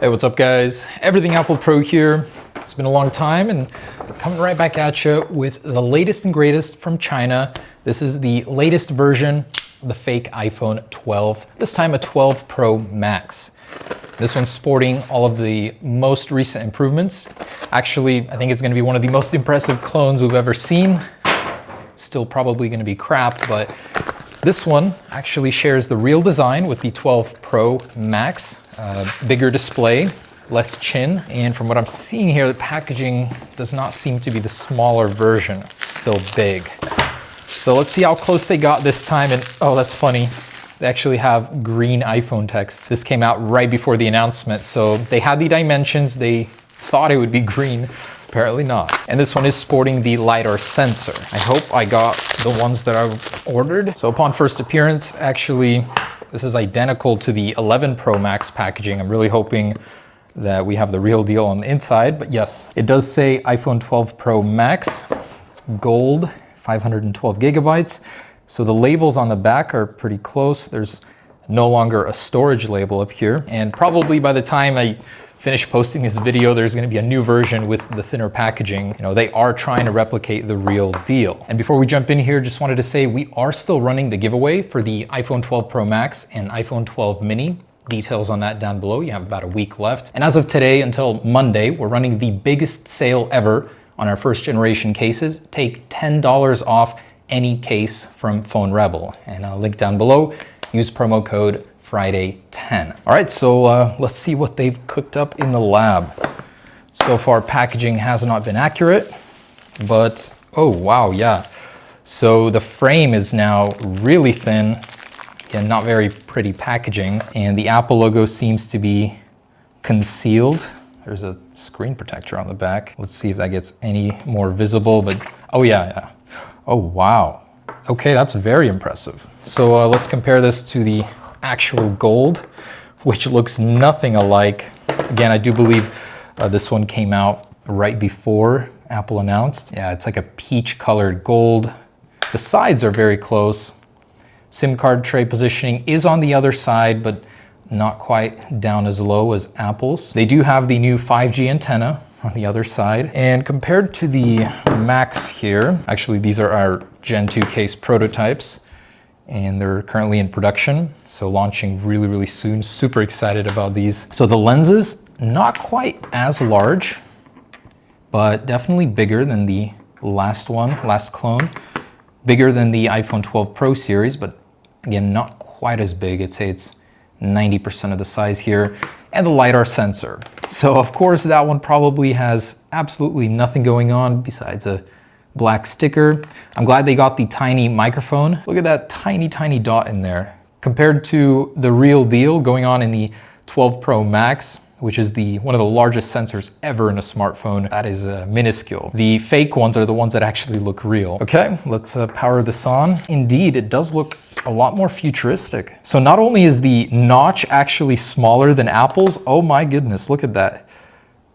Hey, what's up guys? Everything Apple Pro here. It's been a long time and we're coming right back at you with the latest and greatest from China. This is the latest version of the fake iPhone 12, this time a 12 Pro Max. This one's sporting all of the most recent improvements. Actually, I think it's gonna be one of the most impressive clones we've ever seen. Still probably gonna be crap, but this one actually shares the real design with the 12 Pro Max. Bigger display, less chin, and from what I'm seeing here, the packaging does not seem to be the smaller version. It's still big. So let's see how close they got this time. And oh, that's funny. They actually have green iPhone text. This came out right before the announcement. So they had the dimensions. They thought it would be green. Apparently not. And this one is sporting the LiDAR sensor. I hope I got the ones that I've ordered. So upon first appearance, actually, this is identical to the 11 Pro Max packaging. I'm really hoping that we have the real deal on the inside, but yes, it does say iPhone 12 Pro Max, gold, 512 gigabytes. So the labels on the back are pretty close. There's no longer a storage label up here. And probably by the time I finish posting this video, there's gonna be a new version with the thinner packaging. You know, they are trying to replicate the real deal. And before we jump in here, just wanted to say we are still running the giveaway for the iPhone 12 Pro Max and iPhone 12 mini. Details on that down below. You have about a week left. And as of today until Monday, we're running the biggest sale ever on our first generation cases. Take $10 off any case from Phone Rebel. And I'll link down below. Use promo code Friday 10. All right, so let's see what they've cooked up in the lab. So far, packaging has not been accurate, but oh wow, yeah. So the frame is now really thin. Again, not very pretty packaging, and the Apple logo seems to be concealed. There's a screen protector on the back. Let's see if that gets any more visible, but oh yeah. Oh wow. Okay, that's very impressive. So let's compare this to the actual gold, which looks nothing alike. Again, I do believe this one came out right before Apple announced. Yeah, it's like a peach colored gold. The sides are very close. SIM card tray positioning is on the other side, but not quite down as low as Apple's. They do have the new 5G antenna on the other side. And compared to the Max here, actually these are our Gen 2 case prototypes, and they're currently in production, so launching really soon. Super excited about these. So the lenses, not quite as large, but definitely bigger than the last clone. Bigger than the iPhone 12 Pro series, but again, not quite as big. I'd say it's 90% of the size here. And the LiDAR sensor. So of course, that one probably has absolutely nothing going on besides a black sticker. I'm glad they got the tiny microphone. Look at that tiny dot in there. Compared to the real deal going on in the 12 Pro Max, which is one of the largest sensors ever in a smartphone, that is minuscule. The fake ones are the ones that actually look real. Okay, let's power this on. Indeed, it does look a lot more futuristic. So not only is the notch actually smaller than Apple's, oh my goodness, look at that.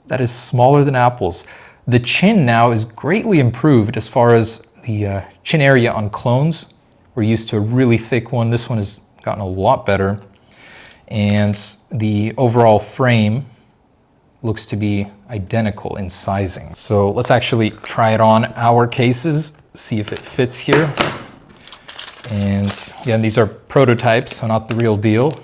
That is smaller than Apple's. The chin now is greatly improved as far as the chin area on clones. We're used to a really thick one. This one has gotten a lot better. And the overall frame looks to be identical in sizing. So let's actually try it on our cases, see if it fits here. And again, these are prototypes, so not the real deal.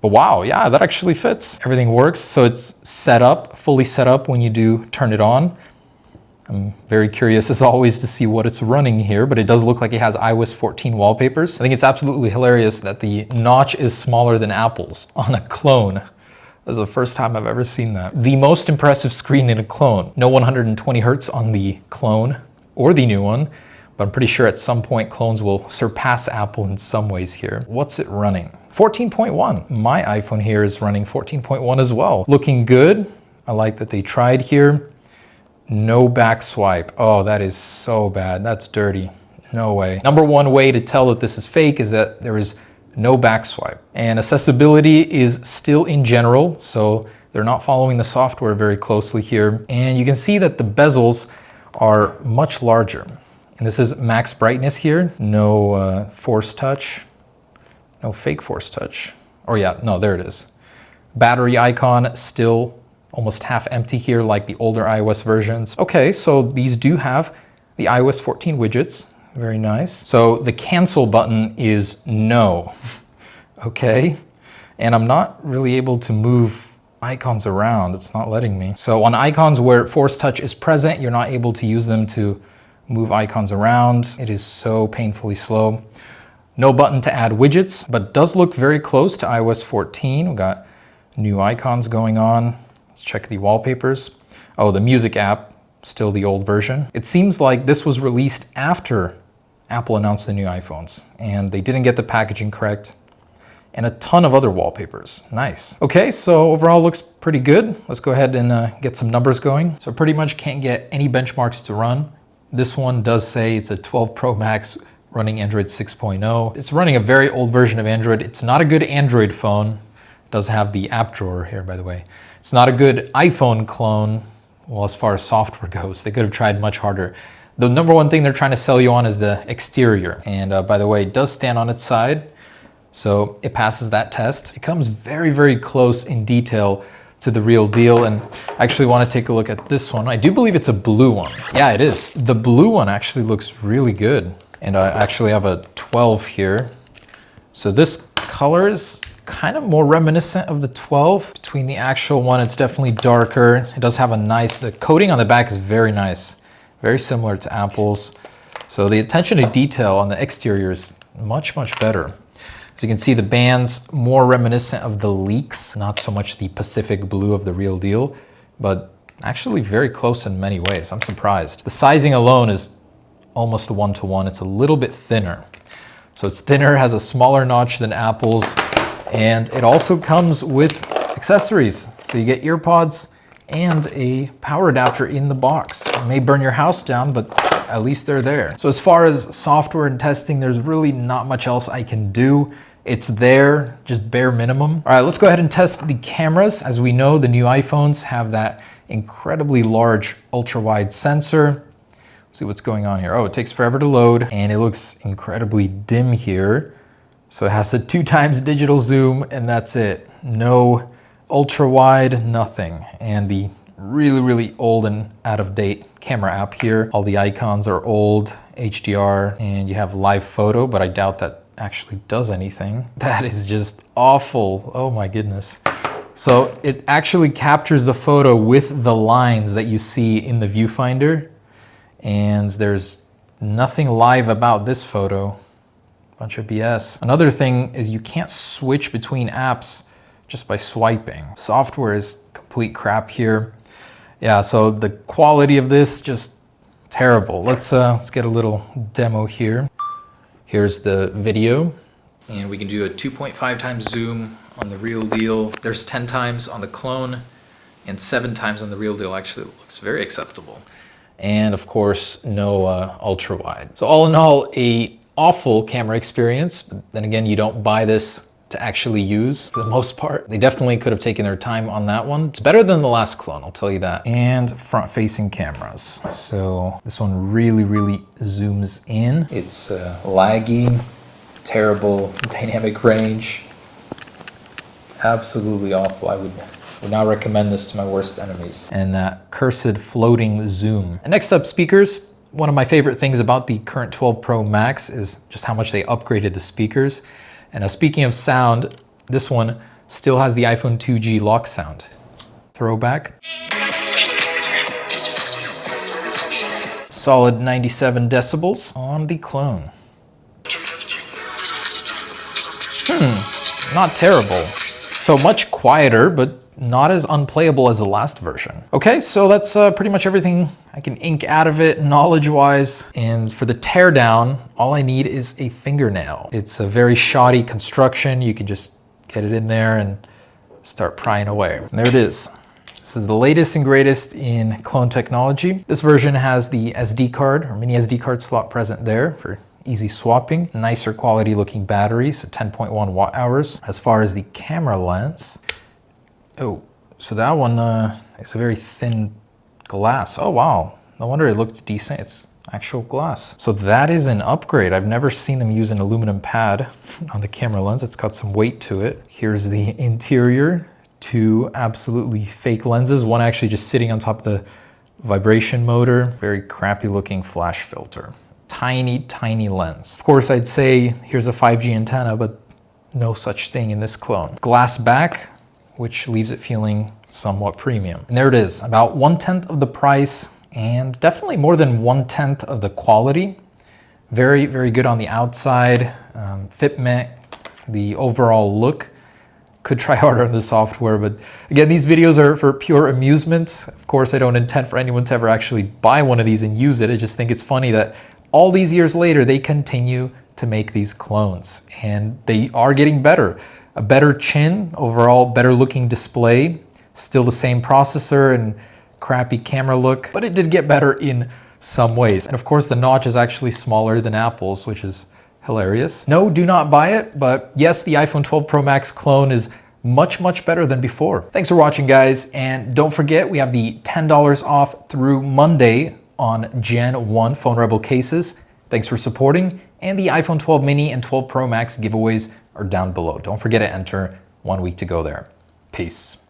But wow, yeah, that actually fits. Everything works, so it's set up, fully set up when you do turn it on. I'm very curious as always to see what it's running here, but it does look like it has iOS 14 wallpapers. I think it's absolutely hilarious that the notch is smaller than Apple's on a clone. That's the first time I've ever seen that. The most impressive screen in a clone. No 120 hertz on the clone or the new one, but I'm pretty sure at some point clones will surpass Apple in some ways here. What's it running? 14.1. My iPhone here is running 14.1 as well. Looking good. I like that they tried here. No back swipe. Oh, that is so bad. That's dirty. No way. Number one way to tell that this is fake is that there is no back swipe. And accessibility is still in general, so they're not following the software very closely here. And you can see that the bezels are much larger. And this is max brightness here. No force touch. No fake force touch. Or yeah, no, there it is. Battery icon still almost half empty here like the older iOS versions. Okay, so these do have the iOS 14 widgets. Very nice. So the cancel button is no. Okay. And I'm not really able to move icons around. It's not letting me. So on icons where Force Touch is present, you're not able to use them to move icons around. It is so painfully slow. No button to add widgets, but does look very close to iOS 14. We've got new icons going on. Let's check the wallpapers. Oh, the music app, still the old version. It seems like this was released after Apple announced the new iPhones, and they didn't get the packaging correct, and a ton of other wallpapers. Nice. Okay, so overall looks pretty good. Let's go ahead and get some numbers going. So pretty much can't get any benchmarks to run. This one does say it's a 12 Pro Max running Android 6.0. It's running a very old version of Android. It's not a good Android phone. It does have the app drawer here, by the way. It's not a good iPhone clone, well, as far as software goes. They could have tried much harder. The number one thing they're trying to sell you on is the exterior. And by the way, it does stand on its side, so it passes that test. It comes very, very close in detail to the real deal. And I actually want to take a look at this one. I do believe it's a blue one. Yeah, it is. The blue one actually looks really good. And I actually have a 12 here. So this color is kind of more reminiscent of the 12. Between the actual one, it's definitely darker. It does have a nice, the coating on the back is very nice. Very similar to Apple's. So the attention to detail on the exterior is much, much better. As you can see, the band's more reminiscent of the Leaks, not so much the Pacific blue of the real deal, but actually very close in many ways. I'm surprised. The sizing alone is almost 1-to-1. It's a little bit thinner. So it's thinner, has a smaller notch than Apple's, and it also comes with accessories. So you get earpods and a power adapter in the box. It may burn your house down, but at least they're there. So as far as software and testing, there's really not much else I can do. It's there, just bare minimum. All right, let's go ahead and test the cameras. As we know, the new iPhones have that incredibly large ultra-wide sensor. Let's see what's going on here. Oh, it takes forever to load, and it looks incredibly dim here. So it has a 2x digital zoom, and that's it. No ultra wide, nothing. And the really, really old and out of date camera app here. All the icons are old, HDR, and you have live photo, but I doubt that actually does anything. That is just awful. Oh my goodness. So it actually captures the photo with the lines that you see in the viewfinder, and there's nothing live about this photo. Bunch of BS. Another thing is you can't switch between apps just by swiping. Software is complete crap here. Yeah, so the quality of this, just terrible. Let's get a little demo here. Here's the video, and we can do a 2.5x zoom on the real deal. There's 10x on the clone and 7x on the real deal. Actually, it looks very acceptable. And of course, no ultra wide. So all in all, a awful camera experience. But then again, you don't buy this to actually use for the most part. They definitely could have taken their time on that one. It's better than the last clone, I'll tell you that. And front-facing cameras. So this one really, really zooms in. It's laggy, terrible dynamic range. Absolutely awful. I would not recommend this to my worst enemies. And that cursed floating zoom. And next up, speakers. One of my favorite things about the current 12 Pro Max is just how much they upgraded the speakers. And speaking of sound, this one still has the iPhone 2G lock sound. Throwback. Solid 97 decibels on the clone. Not terrible. So much quieter, but not as unplayable as the last version. Okay, so that's pretty much everything I can ink out of it knowledge-wise. And for the teardown, all I need is a fingernail. It's a very shoddy construction. You can just get it in there and start prying away. And there it is. This is the latest and greatest in clone technology. This version has the SD card or mini SD card slot present there for easy swapping. Nicer quality looking battery, so 10.1 watt hours. As far as the camera lens, oh, so that one is a very thin glass. Oh wow, no wonder it looked decent. It's actual glass. So that is an upgrade. I've never seen them use an aluminum pad on the camera lens. It's got some weight to it. Here's the interior, two absolutely fake lenses. One actually just sitting on top of the vibration motor. Very crappy looking flash filter. Tiny, tiny lens. Of course, I'd say here's a 5G antenna, but no such thing in this clone. Glass back, which leaves it feeling somewhat premium. And there it is, about 1/10 of the price and definitely more than 1/10 of the quality. Very, very good on the outside. Fitment, the overall look. Could try harder on the software, but again, these videos are for pure amusement. Of course, I don't intend for anyone to ever actually buy one of these and use it. I just think it's funny that all these years later, they continue to make these clones, and they are getting better. A better chin, overall better looking display, still the same processor and crappy camera look, but it did get better in some ways. And of course, the notch is actually smaller than Apple's, which is hilarious. No, do not buy it, but yes, the iPhone 12 Pro Max clone is much, much better than before. Thanks for watching, guys, and don't forget, we have the $10 off through Monday on Gen 1 Phone Rebel cases. Thanks for supporting, and the iPhone 12 mini and 12 Pro Max giveaways are down below. Don't forget to enter. 1 week to go there. Peace.